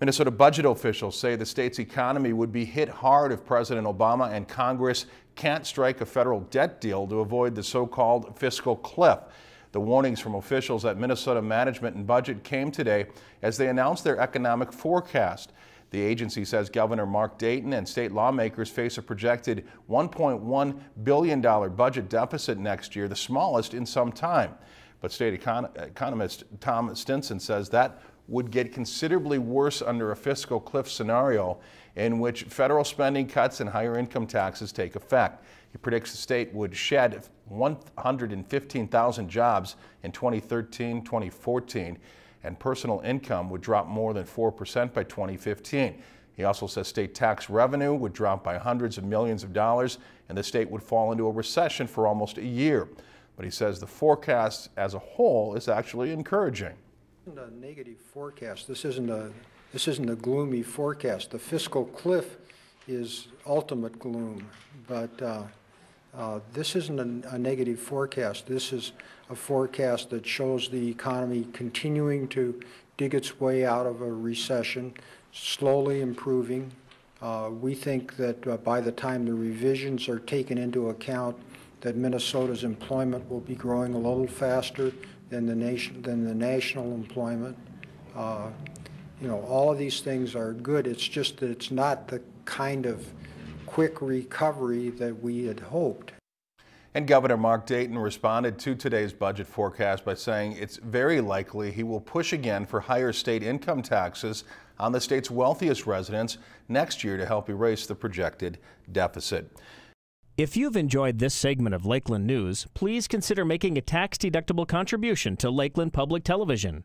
Minnesota budget officials say the state's economy would be hit hard if President Obama and Congress can't strike a federal debt deal to avoid the so-called fiscal cliff. The warnings from officials at Minnesota Management and Budget came today as they announced their economic forecast. The agency says Governor Mark Dayton and state lawmakers face a projected $1.1 billion budget deficit next year, the smallest in some time. But state economist Tom Stinson says that would get considerably worse under a fiscal cliff scenario in which federal spending cuts and higher income taxes take effect. He predicts the state would shed 115,000 jobs in 2013-2014, and personal income would drop more than 4% by 2015. He also says state tax revenue would drop by hundreds of millions of dollars, and the state would fall into a recession for almost a year. But he says the forecast as a whole is actually encouraging. A negative forecast. This isn't a gloomy forecast. The fiscal cliff is ultimate gloom, but this isn't a negative forecast. This is a forecast that shows the economy continuing to dig its way out of a recession, slowly improving. We think that by the time the revisions are taken into account, that Minnesota's employment will be growing a little faster than the national employment. All of these things are good. It's just that it's not the kind of quick recovery that we had hoped. And Governor Mark Dayton responded to today's budget forecast by saying it's very likely he will push again for higher state income taxes on the state's wealthiest residents next year to help erase the projected deficit. If you've enjoyed this segment of Lakeland News, please consider making a tax-deductible contribution to Lakeland Public Television.